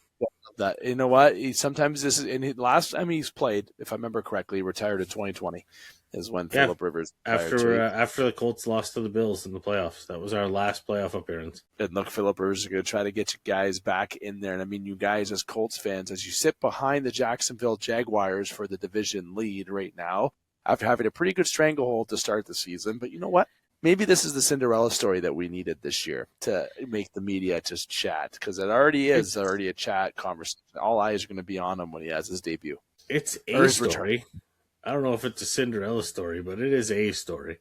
That, you know what? Sometimes this is in his last time he's played, if I remember correctly, retired in 2020 is when Philip Rivers after the Colts lost to the Bills in the playoffs. That was our last playoff appearance. And look, Philip Rivers is going to try to get you guys back in there. And I mean, you guys as Colts fans, as you sit behind the Jacksonville Jaguars for the division lead right now, after having a pretty good stranglehold to start the season, but you know what? Maybe this is the Cinderella story that we needed this year to make the media just chat, because it already is a chat conversation. All eyes are going to be on him when he has his debut. It's a story. I don't know if it's a Cinderella story, but it is a story.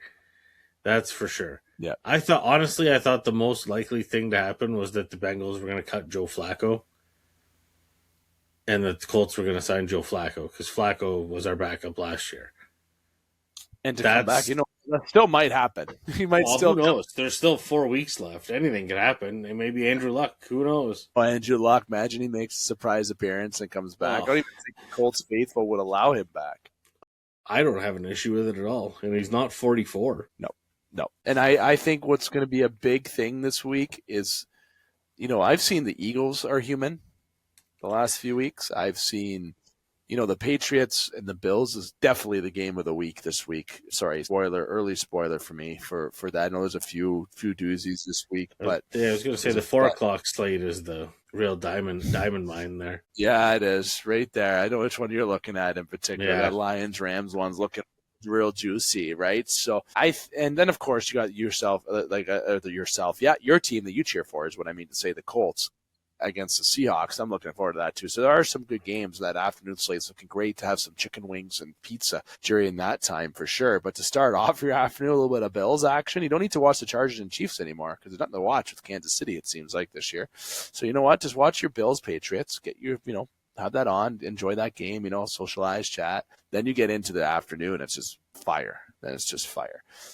That's for sure. Yeah. I thought the most likely thing to happen was that the Bengals were going to cut Joe Flacco, and that the Colts were going to sign Joe Flacco, because Flacco was our backup last year. And to come back, that still might happen. He might who knows? There's still 4 weeks left. Anything could happen. It may be Andrew Luck. Who knows? Well, Andrew Luck, imagine he makes a surprise appearance and comes back. I don't even think the Colts faithful would allow him back. I don't have an issue with it at all. And he's not 44. No. And I think what's going to be a big thing this week is, I've seen the Eagles are human the last few weeks. I've seen, the Patriots and the Bills is definitely the game of the week this week. Sorry, early spoiler for me for that. I know there's a few doozies this week, but I was going to say the 4 o'clock slate is the real diamond mine there. Yeah, it is right there. I know which one you're looking at in particular. Yeah. That Lions Rams one's looking real juicy, right? So and then of course you got yourself, your team that you cheer for is what I mean to say, the Colts against the Seahawks. I'm looking forward to that too. So there are some good games. That afternoon slate's looking great to have some chicken wings and pizza during that time for sure. But to start off your afternoon, a little bit of Bills action. You don't need to watch the Chargers and Chiefs anymore because there's nothing to watch with Kansas City, it seems like, this year. So you know what? Just watch your Bills Patriots. Get your, have that on, enjoy that game, socialize, chat. Then you get into the afternoon, it's just fire.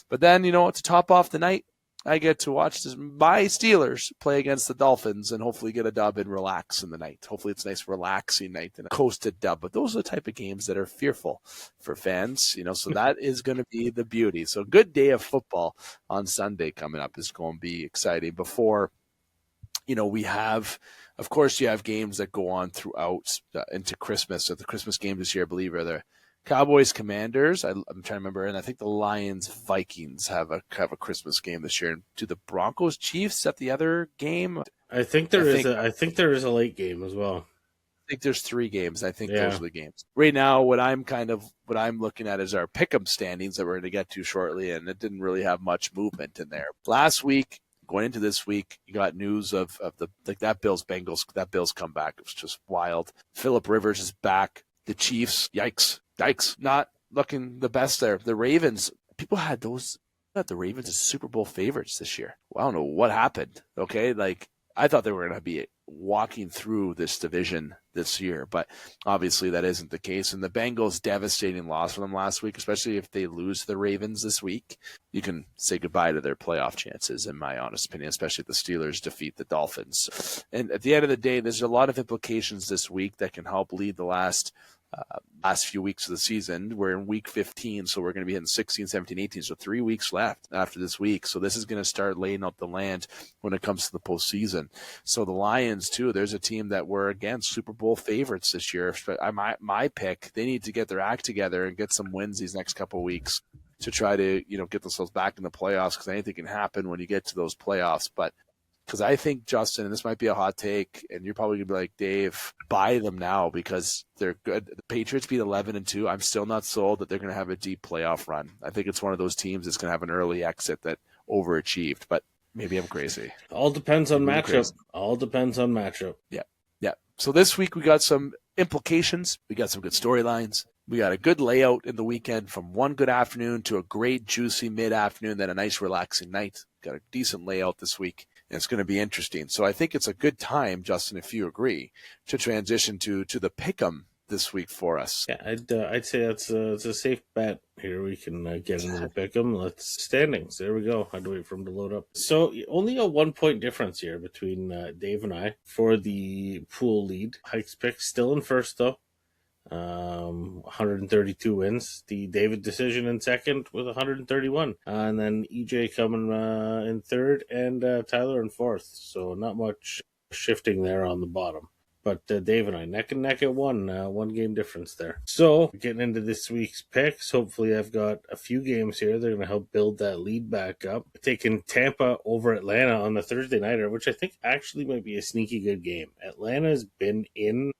But then, to top off the night, I get to watch my Steelers play against the Dolphins and hopefully get a dub and relax in the night. Hopefully it's a nice relaxing night and a coasted dub. But those are the type of games that are fearful for fans, so that is going to be the beauty. So good day of football on Sunday coming up is going to be exciting. Before, we have, of course, you have games that go on throughout into Christmas. So the Christmas game this year, I believe, are the Cowboys Commanders. I'm trying to remember, and I think the Lions Vikings have a Christmas game this year. And do the Broncos Chiefs at the other game? I think there is a late game as well. I think there's 3 games. I think those are the games. Right now, what I'm looking at is our pick'em standings that we're going to get to shortly, and it didn't really have much movement in there. Last week, going into this week, you got news of that Bills comeback. It was just wild. Philip Rivers is back. The Chiefs, yikes, not looking the best there. The Ravens, people had the Ravens as Super Bowl favorites this year. Well, I don't know what happened. Okay, I thought they were going to be walking through this division this year, but obviously that isn't the case. And the Bengals, devastating loss for them last week, especially if they lose to the Ravens this week. You can say goodbye to their playoff chances, in my honest opinion, especially if the Steelers defeat the Dolphins. And at the end of the day, there's a lot of implications this week that can help lead the last few weeks of the season. We're in week 15, so we're going to be hitting 16, 17, 18. So 3 weeks left after this week. So this is going to start laying out the land when it comes to the postseason. So the Lions, too, there's a team that were, again, Super Bowl favorites this year. My pick, they need to get their act together and get some wins these next couple of weeks to try to, get themselves back in the playoffs, because anything can happen when you get to those playoffs. But because I think, Justin, and this might be a hot take, and you're probably going to be like, Dave, buy them now because they're good. The Patriots beat 11-2. I'm still not sold that they're going to have a deep playoff run. I think it's one of those teams that's going to have an early exit that overachieved, but maybe I'm crazy. All depends on matchup. All depends on matchup. Yeah. So this week we got some implications. We got some good storylines. We got a good layout in the weekend, from one good afternoon to a great juicy mid-afternoon, then a nice relaxing night. Got a decent layout this week. And it's going to be interesting. So I think it's a good time, Justin, if you agree, to transition to the pick'em this week for us. Yeah, I'd say it's a safe bet here. We can get into the pick'em. Let's standings. There we go. I had to wait for them to load up. So only a 1 point difference here between Dave and I for the pool lead. Hike's pick still in first though. 132 wins. The David decision in second with 131. And then EJ coming in third, and Tyler in fourth. So not much shifting there on the bottom. But Dave and I neck and neck at one game difference there. So getting into this week's picks, hopefully I've got a few games here. They're going to help build that lead back up. Taking Tampa over Atlanta on the Thursday nighter, which I think actually might be a sneaky good game. Atlanta's been in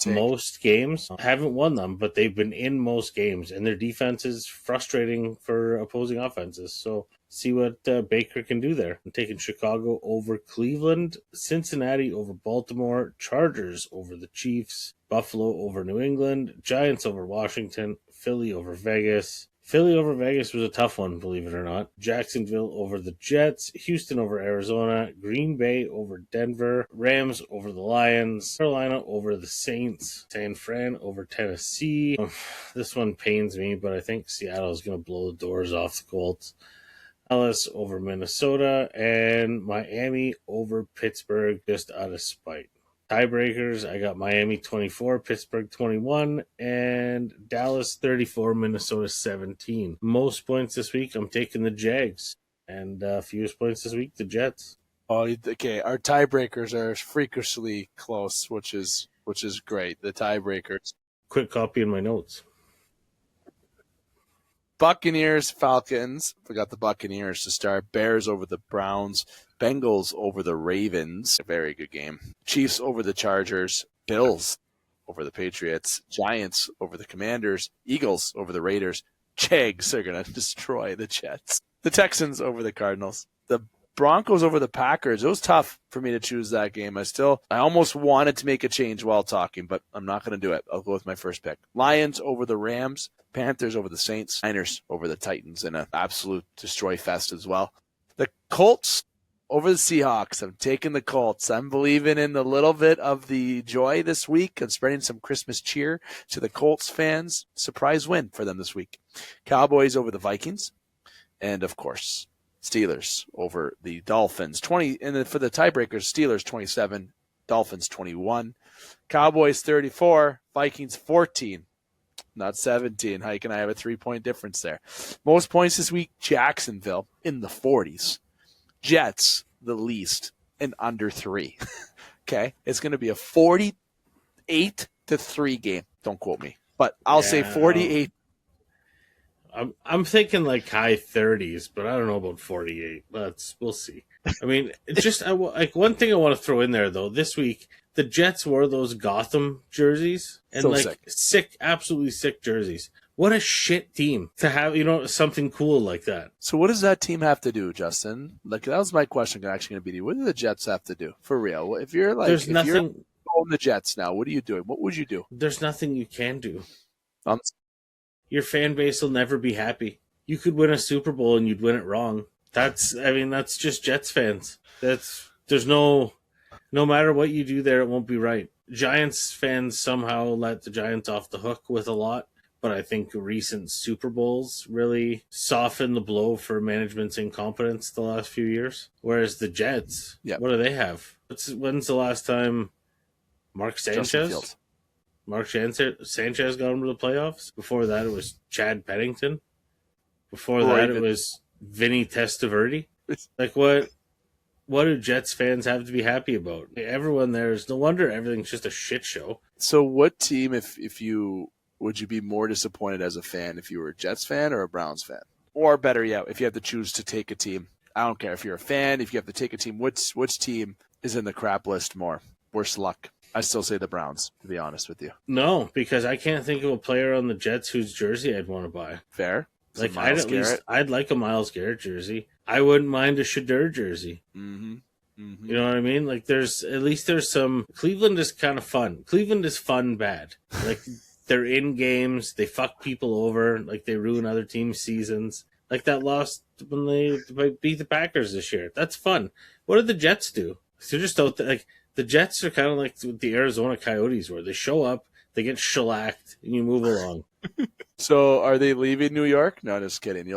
most games, haven't won them, but they've been in most games, and their defense is frustrating for opposing offenses. So see what Baker can do there. I'm taking Chicago over Cleveland, Cincinnati over Baltimore, Chargers over the Chiefs, Buffalo over New England, Giants over Washington, Philly over Vegas. Philly over Vegas was a tough one, believe it or not. Jacksonville over the Jets, Houston over Arizona, Green Bay over Denver, Rams over the Lions, Carolina over the Saints, San Fran over Tennessee. This one pains me, but I think Seattle is going to blow the doors off the Colts. Dallas over Minnesota, and Miami over Pittsburgh, just out of spite. Tiebreakers, I got Miami 24, Pittsburgh 21, and Dallas 34, Minnesota 17. Most points this week, I'm taking the Jags. And fewest points this week, the Jets. Oh, okay. Our tiebreakers are freakishly close, which is great. The tiebreakers. Quick copy in my notes. Buccaneers, Falcons. Forgot the Buccaneers to start. Bears over the Browns. Bengals over the Ravens. A very good game. Chiefs over the Chargers. Bills over the Patriots. Giants over the Commanders. Eagles over the Raiders. Jags are going to destroy the Jets. The Texans over the Cardinals. The Broncos over the Packers. It was tough for me to choose that game. I almost wanted to make a change while talking, but I'm not going to do it. I'll go with my first pick. Lions over the Rams. Panthers over the Saints. Niners over the Titans in an absolute destroy fest as well. The Colts over the Seahawks. I'm taking the Colts. I'm believing in a little bit of the joy this week and spreading some Christmas cheer to the Colts fans. Surprise win for them this week. Cowboys over the Vikings. And, of course, Steelers over the Dolphins. 20, and then for the tiebreakers, Steelers 27, Dolphins 21. Cowboys 34, Vikings 14. Not 17. Hike and I have a 3-point difference there. Most points this week, Jacksonville in the 40s. Jets, the least, and under 3. Okay? It's going to be a 48-3 game. Don't quote me. But I'll say 48. I'm thinking like high 30s, but I don't know about 48. We'll see. I mean, one thing I want to throw in there though. This week, the Jets wore those Gotham jerseys and So sick, absolutely sick jerseys. What a shit team to have, something cool like that. So what does that team have to do, Justin? Like that was my question actually going to be. What do the Jets have to do for real? If you're like, there's nothing. You're on the Jets now, what are you doing? What would you do? There's nothing you can do. Your fan base will never be happy. You could win a Super Bowl and you'd win it wrong. That's just Jets fans. There's no no matter what you do there, it won't be right. Giants fans somehow let the Giants off the hook with a lot, but I think recent Super Bowls really softened the blow for management's incompetence the last few years. Whereas the Jets, Yep. what do they have? When's the last time Mark Justin Sanchez? Fields. Mark Sanchez got him to the playoffs. Before that, it was Chad Pennington. Before that, it was Vinny Testaverde. Like, what do Jets fans have to be happy about? Everyone there is no wonder everything's just a shit show. So what team, if you would you be more disappointed as a fan if you were a Jets fan or a Browns fan? Or better yet, if you had to choose to take a team. I don't care if you're a fan, if you have to take a team, which team is in the crap list more? Worse luck. I still say the Browns, to be honest with you. No, because I can't think of a player on the Jets whose jersey I'd want to buy. Fair. Like, I'd like a Myles Garrett jersey. I wouldn't mind a Shedeur jersey. Mm-hmm. Mm-hmm. You know what I mean? Like, there's some. Cleveland is kind of fun. Cleveland is fun bad. Like, they're in games. They fuck people over. Like, they ruin other teams' seasons. Like that loss when they beat the Packers this year. That's fun. What did the Jets do? They're just out there. Like, the Jets are kind of like the Arizona Coyotes, where they show up, they get shellacked, and you move along. So are they leaving New York? No, just kidding.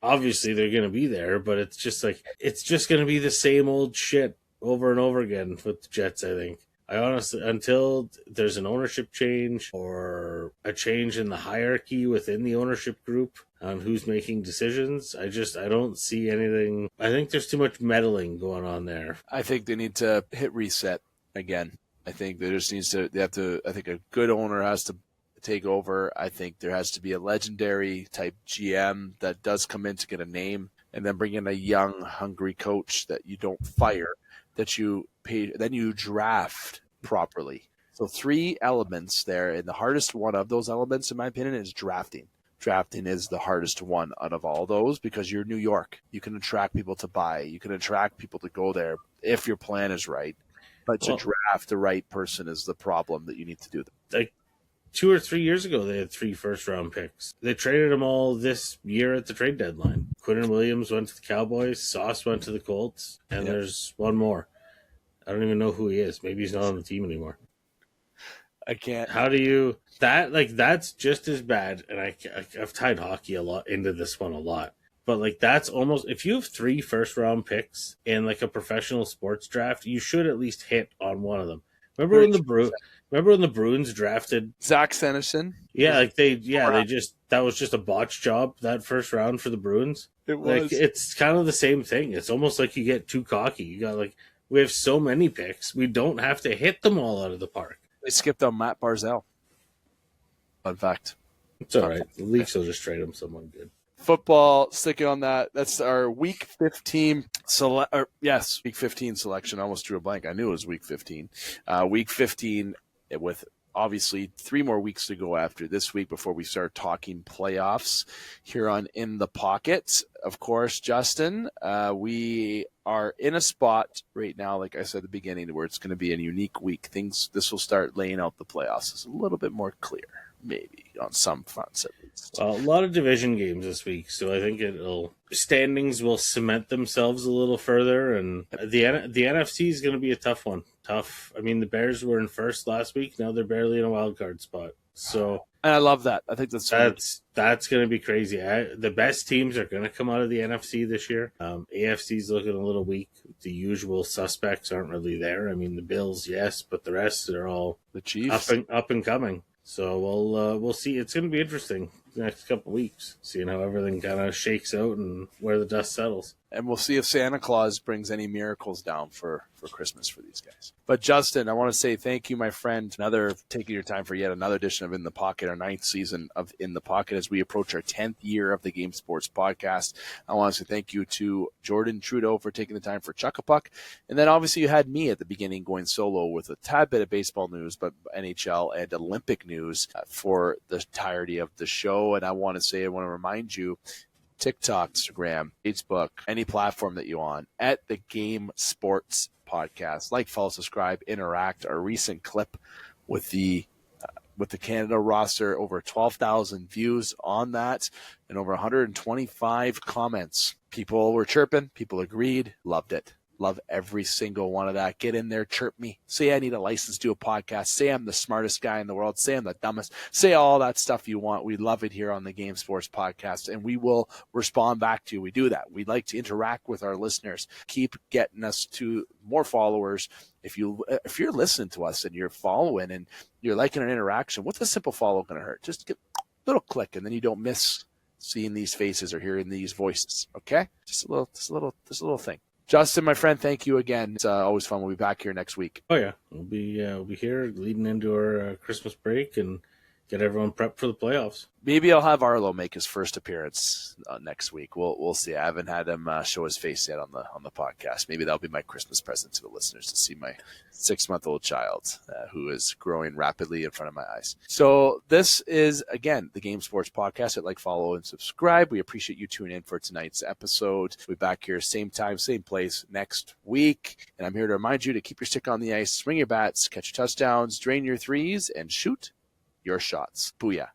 Obviously they're going to be there, but it's just going to be the same old shit over and over again with the Jets, I think. I honestly, until there's an ownership change or a change in the hierarchy within the ownership group on who's making decisions, I don't see anything. I think there's too much meddling going on there. I think they need to hit reset again. I think I think a good owner has to take over. I think there has to be a legendary type GM that does come in to get a name, and then bring in a young, hungry coach that you don't fire, that you pay, then you draft properly. So 3 elements there, and the hardest one of those elements, in my opinion, is drafting. Drafting is the hardest one out of all those because you're New York. You can attract people to buy. You can attract people to go there if your plan is right. But to draft the right person is the problem that you need to do. Like 2 or 3 years ago, they had 3 first-round picks. They traded them all this year at the trade deadline. Quinnen Williams went to the Cowboys. Sauce went to the Colts. And there's one more. I don't even know who he is. Maybe he's not on the team anymore. I can't. How do you... That's just as bad. And I've tied hockey into this one a lot. But, like, that's almost... If you have 3 first-round picks in, like, a professional sports draft, you should at least hit on one of them. Remember when the Bruins drafted Zach Sanderson? Yeah, that was just a botch job, that first round for the Bruins. It was. Like, it's kind of the same thing. It's almost like you get too cocky. You got we have so many picks, we don't have to hit them all out of the park. They skipped on Matt Barzal. Fun fact. It's all right. The Leafs will just trade him someone good. Football, sticking on that. That's our Week 15 Week 15 selection. I almost drew a blank. I knew it was Week 15. Week 15 with obviously 3 more weeks to go after this week before we start talking playoffs here on In the Pocket. Of course, Justin, we are in a spot right now, like I said at the beginning, where it's going to be a unique week. This will start laying out the playoffs. It's a little bit more clear, maybe, on some fronts at least. Well, a lot of division games this week, so I think standings will cement themselves a little further, and the NFC is going to be a tough one. I mean, the Bears were in first last week. Now they're barely in a wild card spot. So, and I love that. I think that's going to be crazy. The best teams are going to come out of the NFC this year. AFC's looking a little weak. The usual suspects aren't really there. I mean, the Bills, yes, but the rest are all the Chiefs up and coming. So we'll see. It's going to be interesting the next couple of weeks, seeing how everything kind of shakes out and where the dust settles. And we'll see if Santa Claus brings any miracles down for Christmas for these guys. But Justin, I want to say thank you, my friend, taking your time for yet another edition of In the Pocket, our 9th season of In the Pocket as we approach our 10th year of the Game Sports Podcast. I want to say thank you to Jordan Trudeau for taking the time for Chuck-a-Puck. And then obviously you had me at the beginning going solo with a tad bit of baseball news, but NHL and Olympic news for the entirety of the show. And I want to remind you, TikTok, Instagram, Facebook, any platform that you on, at the Game Sports Podcast. Like, follow, subscribe, interact. Our recent clip with the Canada roster, over 12,000 views on that and over 125 comments. People were chirping. People agreed. Loved it. Love every single one of that. Get in there, chirp me. Say I need a license to do a podcast. Say I'm the smartest guy in the world. Say I'm the dumbest. Say all that stuff you want. We love it here on the Game Sports Podcast, and we will respond back to you. We do that. We'd like to interact with our listeners. Keep getting us to more followers. If you're listening to us and you're following and you're liking an interaction, what's a simple follow going to hurt? Just get a little click, and then you don't miss seeing these faces or hearing these voices. Okay, just a little thing. Justin, my friend, thank you again. It's always fun. We'll be back here next week. Oh yeah, we'll be here leading into our Christmas break and get everyone prepped for the playoffs. Maybe I'll have Arlo make his first appearance next week. We'll see. I haven't had him show his face yet on the podcast. Maybe that'll be my Christmas present to the listeners, to see my 6-month-old child who is growing rapidly in front of my eyes. So this is, again, the Game Sports Podcast. Hit like, follow, and subscribe. We appreciate you tuning in for tonight's episode. We'll be back here same time, same place next week. And I'm here to remind you to keep your stick on the ice, swing your bats, catch your touchdowns, drain your threes, and shoot your shots. Booyah.